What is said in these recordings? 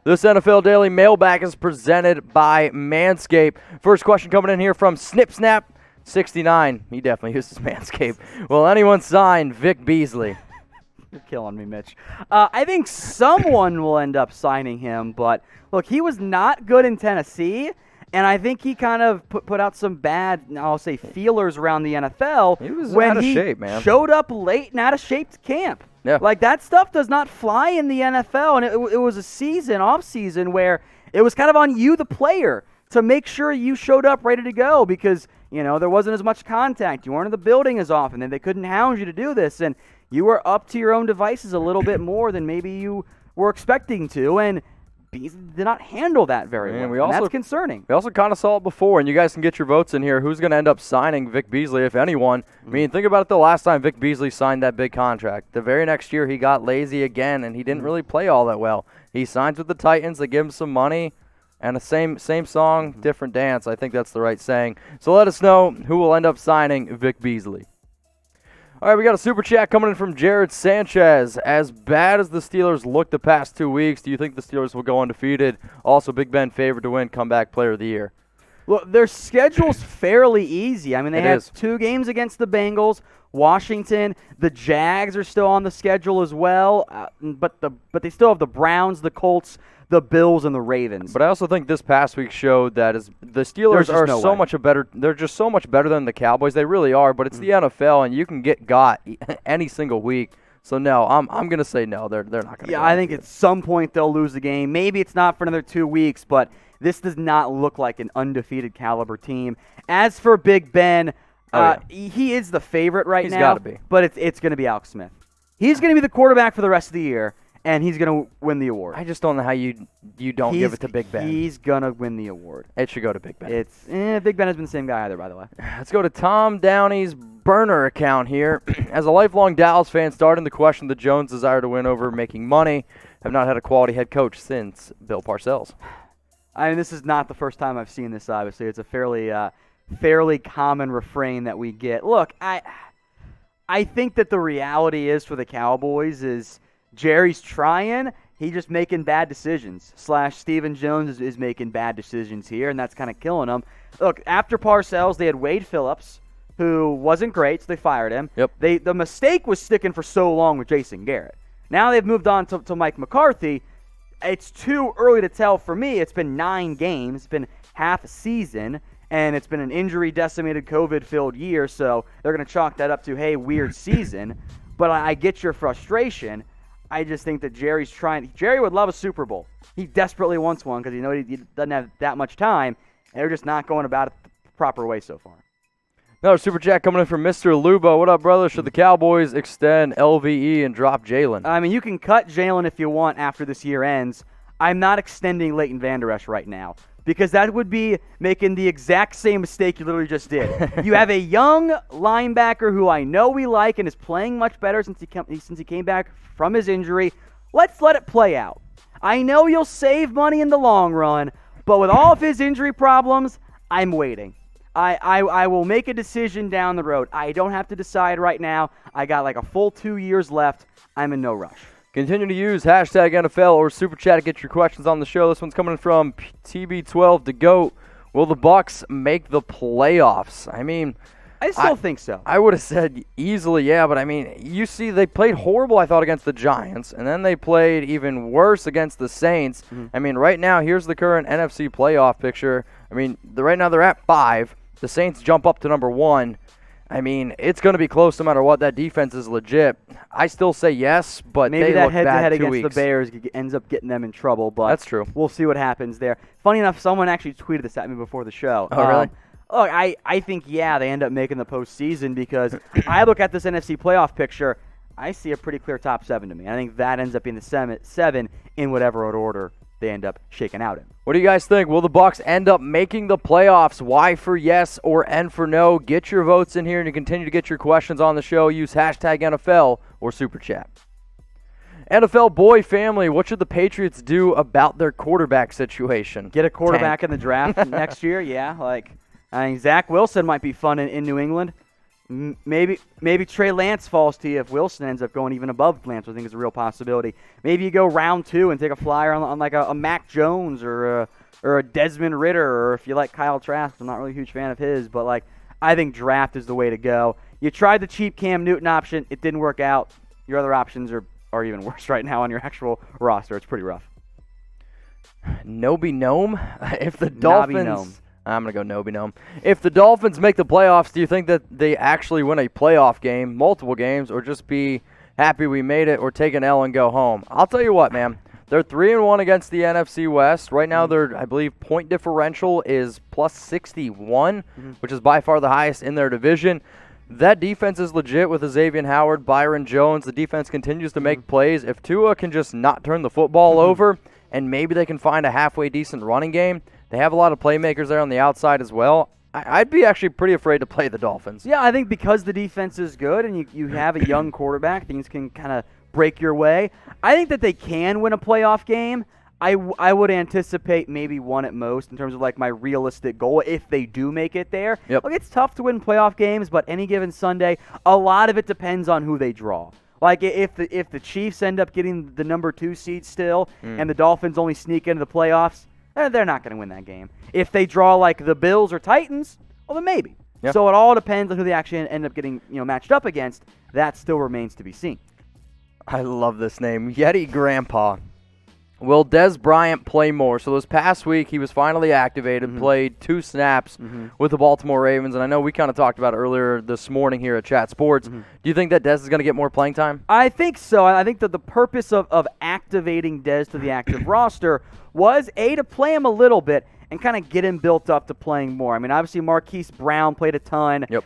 This NFL Daily Mailbag is presented by Manscaped. First question coming in here from Snip Snap 69. He definitely uses Manscaped. Will anyone sign Vic Beasley? You're killing me, Mitch. I think someone will end up signing him, but look, he was not good in Tennessee, and I think he kind of put out some bad, I'll say, feelers around the NFL. He was when out of he shape, man. Showed up late and out of shape to camp. Yeah. Like, that stuff does not fly in the NFL, and it was a off-season, where it was kind of on you, the player, to make sure you showed up ready to go because, there wasn't as much contact. You weren't in the building as often, and they couldn't hound you to do this, and you were up to your own devices a little bit more than maybe you were expecting to, and Beasley did not handle that very well, and that's concerning. We also kind of saw it before, and you guys can get your votes in here. Who's going to end up signing Vic Beasley, if anyone? I mean, think about it the last time Vic Beasley signed that big contract. The very next year, he got lazy again, and he didn't really play all that well. He signs with the Titans. They give him some money, and the same song, different dance. I think that's the right saying. So let us know who will end up signing Vic Beasley. All right, we got a super chat coming in from Jared Sanchez. As bad as the Steelers looked the past 2 weeks, do you think the Steelers will go undefeated? Also, Big Ben favored to win comeback player of the year. Well, their schedule's fairly easy. I mean, they have 2 games against the Bengals, Washington. The Jags are still on the schedule as well, but they still have the Browns, the Colts, the Bills, and the Ravens. But I also think this past week showed that the Steelers are so much better. They're just so much better than the Cowboys. They really are. But it's the NFL, and you can get got any single week. So no, I'm gonna say no. They're not gonna. Yeah, I think at some point they'll lose the game. Maybe it's not for another 2 weeks, but this does not look like an undefeated caliber team. As for Big Ben, he is the favorite right now. He's got to be. But it's going to be Alex Smith. He's going to be the quarterback for the rest of the year, and he's going to win the award. I just don't know how you don't give it to Big Ben. He's going to win the award. It should go to Big Ben. Big Ben has been the same guy either, by the way. Let's go to Tom Downey's burner account here. As a lifelong Dallas fan, starting to question the Jones' desire to win over making money. Have not had a quality head coach since Bill Parcells. I mean, this is not the first time I've seen this, obviously. It's a fairly common refrain that we get. Look, I think that the reality is for the Cowboys is Jerry's trying. He's just making bad decisions. Stephen Jones is making bad decisions here, and that's kind of killing him. Look, after Parcells, they had Wade Phillips, who wasn't great, so they fired him. Yep. The mistake was sticking for so long with Jason Garrett. Now they've moved on to Mike McCarthy. It's too early to tell for me. It's been 9 games. It's been half a season, and it's been an injury-decimated, COVID-filled year, so they're going to chalk that up to, hey, weird season. But I get your frustration. I just think that Jerry's trying. Jerry would love a Super Bowl. He desperately wants one because he doesn't have that much time, and they're just not going about it the proper way so far. Another super chat coming in from Mr. Lubo. What up, brother? Should the Cowboys extend LVE and drop Jalen? I mean, you can cut Jalen if you want after this year ends. I'm not extending Leighton Vander Esch right now because that would be making the exact same mistake you literally just did. You have a young linebacker who I know we like and is playing much better since he came back from his injury. Let's let it play out. I know you'll save money in the long run, but with all of his injury problems, I'm waiting. I will make a decision down the road. I don't have to decide right now. I got like a full 2 years left. I'm in no rush. Continue to use hashtag NFL or Super Chat to get your questions on the show. This one's coming from TB12 to GOAT. Will the Bucs make the playoffs? I mean, I still think so. I would have said easily, yeah, but I mean, you see, they played horrible, I thought, against the Giants, and then they played even worse against the Saints. Mm-hmm. I mean, right now, here's the current NFC playoff picture. I mean, right now they're at 5. The Saints jump up to number 1. I mean, it's going to be close no matter what. That defense is legit. I still say yes, but maybe they that look bad head-to-head 2 against weeks. the Bears ends up getting them in trouble. But that's true. We'll see what happens there. Funny enough, someone actually tweeted this at me before the show. Oh, really? Look, I think, yeah, they end up making the postseason because I look at this NFC playoff picture. I see a pretty clear top 7 to me. I think that ends up being the 7 in whatever order they end up shaking out in. What do you guys think? Will the Bucs end up making the playoffs? Y for yes or N for no? Get your votes in here and you continue to get your questions on the show. Use hashtag NFL or Super Chat. NFL boy family, what should the Patriots do about their quarterback situation? Get a quarterback in the draft next year, yeah. I think Zach Wilson might be fun in New England. Maybe Trey Lance falls to you if Wilson ends up going even above Lance, I think is a real possibility. Maybe you go round 2 and take a flyer on like a Mac Jones or a Desmond Ritter, or if you like Kyle Trask. I'm not really a huge fan of his, but like I think draft is the way to go. You tried the cheap Cam Newton option. It didn't work out. Your other options are even worse right now on your actual roster. It's pretty rough. Noby Gnome? If the Dolphins... Gnome. I'm going to go Noby Gnome. If the Dolphins make the playoffs, do you think that they actually win a playoff game, multiple games, or just be happy we made it or take an L and go home? I'll tell you what, man. They're 3-1 against the NFC West. Right now, their, I believe, point differential is plus 61, which is by far the highest in their division. That defense is legit with Xavien Howard, Byron Jones. The defense continues to make plays. If Tua can just not turn the football over and maybe they can find a halfway decent running game, they have a lot of playmakers there on the outside as well. I'd be actually pretty afraid to play the Dolphins. Yeah, I think because the defense is good and you have a young quarterback, things can kind of break your way. I think that they can win a playoff game. I would anticipate maybe one at most in terms of like my realistic goal if they do make it there. Yep. Look, it's tough to win playoff games, but any given Sunday, a lot of it depends on who they draw. Like if the Chiefs end up getting the number 2 seed still and the Dolphins only sneak into the playoffs, they're not going to win that game. If they draw like the Bills or Titans, well then maybe. Yeah. So it all depends on who they actually end up getting matched up against. That still remains to be seen. I love this name, Yeti Grandpa. Will Dez Bryant play more? So this past week, he was finally activated, played 2 snaps with the Baltimore Ravens, and I know we kind of talked about it earlier this morning here at Chat Sports. Do you think that Dez is going to get more playing time? I think so. I think that the purpose of activating Dez to the active roster was, A, to play him a little bit and kind of get him built up to playing more. I mean, obviously Marquise Brown played a ton. Yep.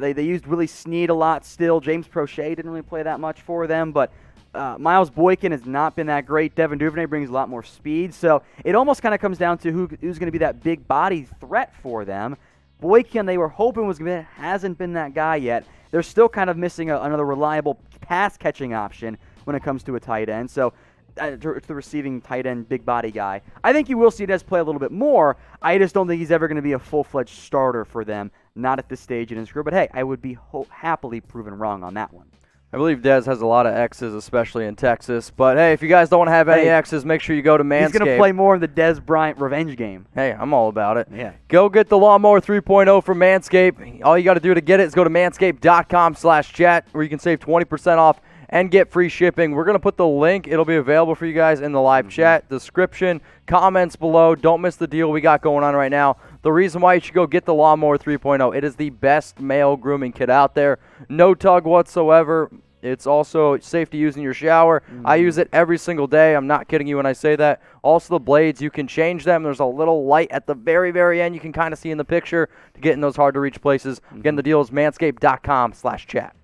They used Willie Snead a lot still. James Prochet didn't really play that much for them, but Miles Boykin has not been that great. Devin Duvernay brings a lot more speed. So it almost kind of comes down to who's going to be that big body threat for them. Boykin, they were hoping was going to be, hasn't been that guy yet. They're still kind of missing another reliable pass-catching option when it comes to a tight end. So it's the receiving tight end, big body guy. I think you will see Dez play a little bit more. I just don't think he's ever going to be a full-fledged starter for them, not at this stage in his career. But hey, I would be happily proven wrong on that one. I believe Dez has a lot of X's, especially in Texas. But, hey, if you guys don't want to have any X's, make sure you go to Manscaped. He's going to play more in the Dez Bryant revenge game. Hey, I'm all about it. Yeah. Go get the Lawnmower 3.0 from Manscaped. All you got to do to get it is go to manscaped.com/chat, where you can save 20% off and get free shipping. We're going to put the link. It'll be available for you guys in the live chat, description, comments below. Don't miss the deal we got going on right now. The reason why you should go get the Lawnmower 3.0, it is the best male grooming kit out there. No tug whatsoever. It's also safe to use in your shower. I use it every single day. I'm not kidding you when I say that. Also, the blades, you can change them. There's a little light at the very, very end you can kind of see in the picture to get in those hard-to-reach places. Again, the deal is manscaped.com/chat.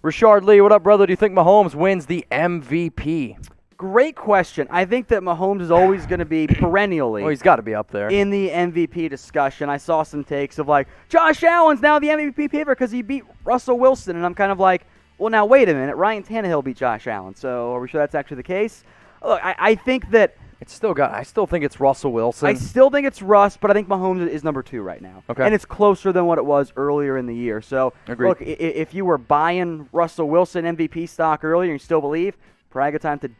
Richard Lee, what up, brother? Do you think Mahomes wins the MVP? Great question. I think that Mahomes is always going to be perennially Well, he's got to be up there. in the MVP discussion. I saw some takes of like, Josh Allen's now the MVP favorite because he beat Russell Wilson. And I'm kind of like, well, now wait a minute. Ryan Tannehill beat Josh Allen. So are we sure that's actually the case? Look, I think that I still think it's Russell Wilson. I still think it's Russ, but I think Mahomes is number 2 right now. Okay. And it's closer than what it was earlier in the year. So, Agreed. Look, if you were buying Russell Wilson MVP stock earlier and you still believe, probably a good time to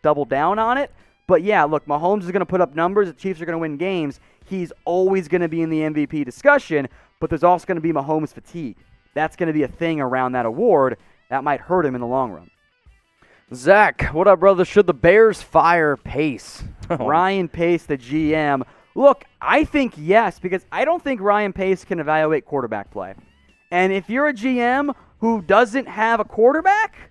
double down on it. But, yeah, look, Mahomes is going to put up numbers. The Chiefs are going to win games. He's always going to be in the MVP discussion, but there's also going to be Mahomes fatigue. That's going to be a thing around that award. That might hurt him in the long run. Zach, what up, brother? Should the Bears fire Pace? Ryan Pace, the GM. Look, I think yes, because I don't think Ryan Pace can evaluate quarterback play. And if you're a GM who doesn't have a quarterback,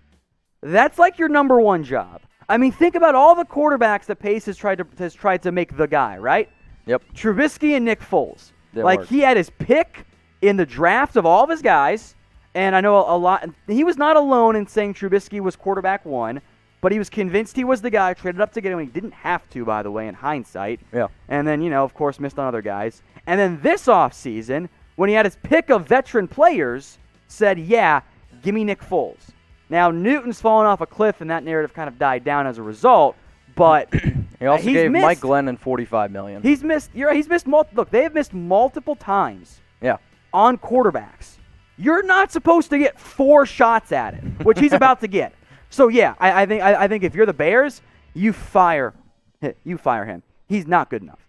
that's like your number 1 job. I mean, think about all the quarterbacks that Pace has tried to make the guy, right? Yep. Trubisky and Nick Foles. Didn't like, work. he had his pick in the draft of all of his guys. And I know a lot. He was not alone in saying Trubisky was quarterback 1, but he was convinced he was the guy, traded up to get him. He didn't have to, by the way, in hindsight. Yeah. And then, of course, missed on other guys. And then this offseason, when he had his pick of veteran players, said, yeah, give me Nick Foles. Now, Newton's fallen off a cliff, and that narrative kind of died down as a result. But he also gave missed. Mike Glennon $45 million. He's missed. He's missed. Look, they have missed multiple times. Yeah. On quarterbacks. you're not supposed to get 4 shots at it, which he's about to get. So yeah, I think if you're the Bears, you fire him. He's not good enough.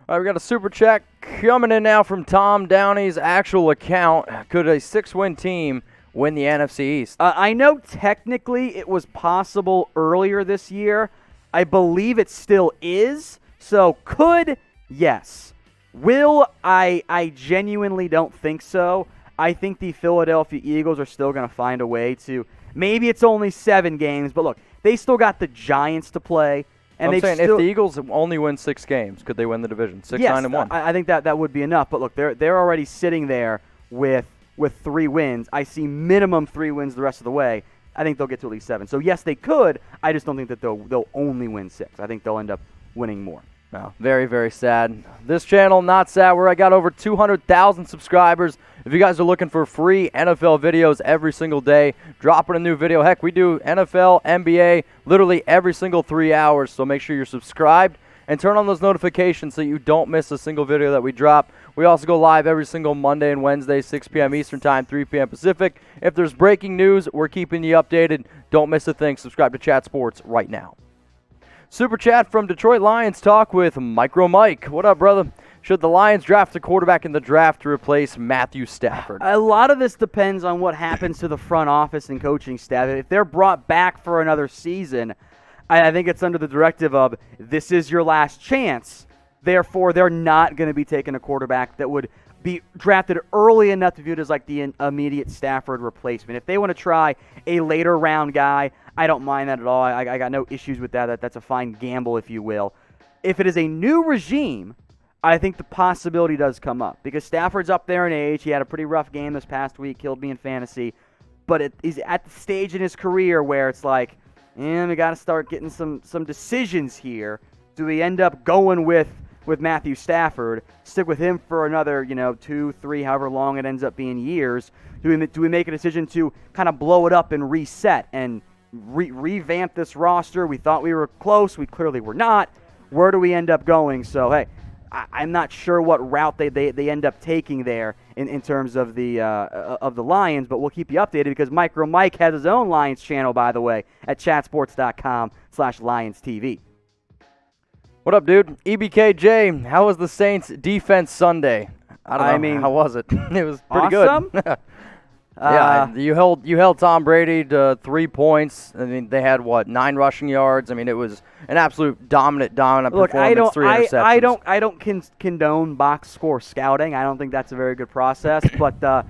All right, we got a super chat coming in now from Tom Downey's actual account. Could a 6-win team win the NFC East? I know technically it was possible earlier this year. I believe it still is. So could, yes. Will, I genuinely don't think so. I think the Philadelphia Eagles are still going to find a way to, maybe it's only 7 games, but look, they still got the Giants to play. And I'm saying if the Eagles only win 6 games, could they win the division? 6-9-1. I think that would be enough. But look, they're already sitting there with 3 wins. I see minimum 3 wins the rest of the way. I think they'll get to at least 7. So yes, they could. I just don't think that they'll only win 6. I think they'll end up winning more. No, very, very sad. This channel, not sad, where I got over 200,000 subscribers. If you guys are looking for free NFL videos every single day, dropping a new video. Heck, we do NFL, NBA, literally every single 3 hours. So make sure you're subscribed and turn on those notifications so you don't miss a single video that we drop. We also go live every single Monday and Wednesday, 6 p.m. Eastern Time, 3 p.m. Pacific. If there's breaking news, we're keeping you updated. Don't miss a thing. Subscribe to Chat Sports right now. Super chat from Detroit Lions talk with Micro Mike. What up, brother? Should the Lions draft a quarterback in the draft to replace Matthew Stafford? A lot of this depends on what happens to the front office and coaching staff. If they're brought back for another season, I think it's under the directive of this is your last chance. Therefore, they're not going to be taking a quarterback that would be drafted early enough to view it as like the immediate Stafford replacement. If they want to try a later round guy, I don't mind that at all. I got no issues with that. That's a fine gamble, if you will. If it is a new regime, I think the possibility does come up because Stafford's up there in age. He had a pretty rough game this past week, killed me in fantasy. But he's at the stage in his career where it's like, we got to start getting some decisions here. Do we end up going with Matthew Stafford, stick with him for another, 2, 3, however long it ends up being years? Do we make a decision to kind of blow it up and reset and revamp this roster? We thought we were close. We clearly were not. Where do we end up going? So, hey, I'm not sure what route they end up taking there in terms of the Lions, but we'll keep you updated because Micro Mike has his own Lions channel, by the way, at chatsports.com/LionsTV. What up, dude? EBKJ, how was the Saints' defense Sunday? I don't know. How was it? It was pretty awesome. Good. Yeah, you held Tom Brady to 3 points. I mean, they had 9 rushing yards. I mean, it was an absolute dominant performance. 3 interceptions. I don't condone box score scouting. I don't think that's a very good process. But the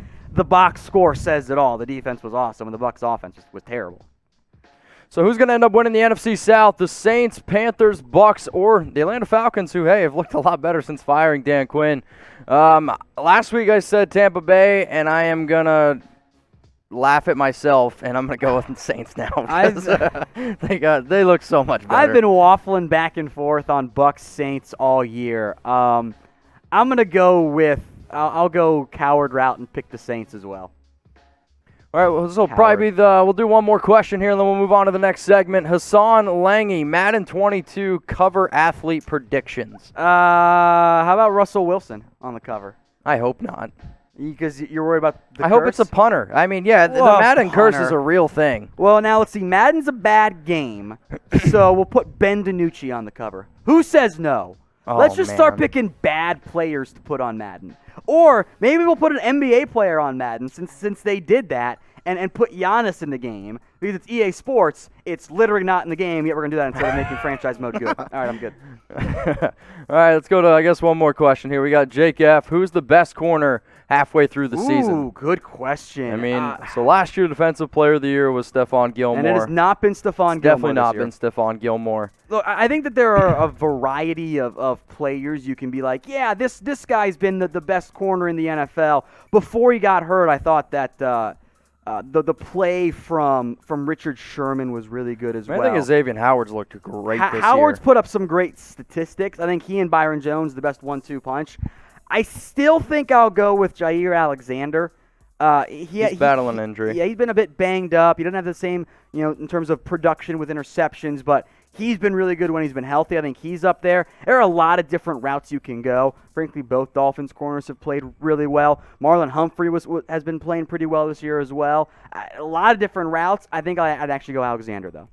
box score says it all. The defense was awesome, and the Bucs' offense was terrible. So who's going to end up winning the NFC South? The Saints, Panthers, Bucs, or the Atlanta Falcons, who, hey, have looked a lot better since firing Dan Quinn. Last week I said Tampa Bay, and I am going to laugh at myself, and I'm going to go with the Saints now. They look so much better. I've been waffling back and forth on Bucs Saints all year. I'm going to go with I'll go coward route and pick the Saints as well. All right, well, this will probably be we'll do one more question here, and then we'll move on to the next segment. Hassan Langi, Madden 22 cover athlete predictions. How about Russell Wilson on the cover? I hope not. Because you're worried about the curse? I hope it's a punter. I mean, yeah, the Madden curse is a real thing. Well, now let's see. Madden's a bad game, so we'll put Ben DiNucci on the cover. Who says no? Let's just start picking bad players to put on Madden. Or maybe we'll put an NBA player on Madden since they did that and put Giannis in the game. Because it's EA Sports, it's literally not in the game, yet we're going to do that instead of making franchise mode good. All right, I'm good. All right, let's go to, I guess, one more question here. We got Jake F. Who's the best corner halfway through the season? Ooh, good question. I mean, so last year, Defensive Player of the Year was Stephon Gilmore. And it has not been Stephon Gilmore. Definitely not been Stephon Gilmore. Look, I think that there are a variety of players you can be like, yeah, this guy's been the best corner in the NFL. Before he got hurt, I thought that the play from Richard Sherman was really good as well. I think Xavien Howard's looked great this year. Howard's put up some great statistics. I think he and Byron Jones the best 1-2 punch. I still think I'll go with Jaire Alexander. He's battling injury. Yeah, he's been a bit banged up. He doesn't have the same, in terms of production with interceptions, but He's been really good when he's been healthy. I think he's up there. There are a lot of different routes you can go. Frankly, both Dolphins corners have played really well. Marlon Humphrey has been playing pretty well this year as well. A lot of different routes. I think I'd actually go Alexander, though.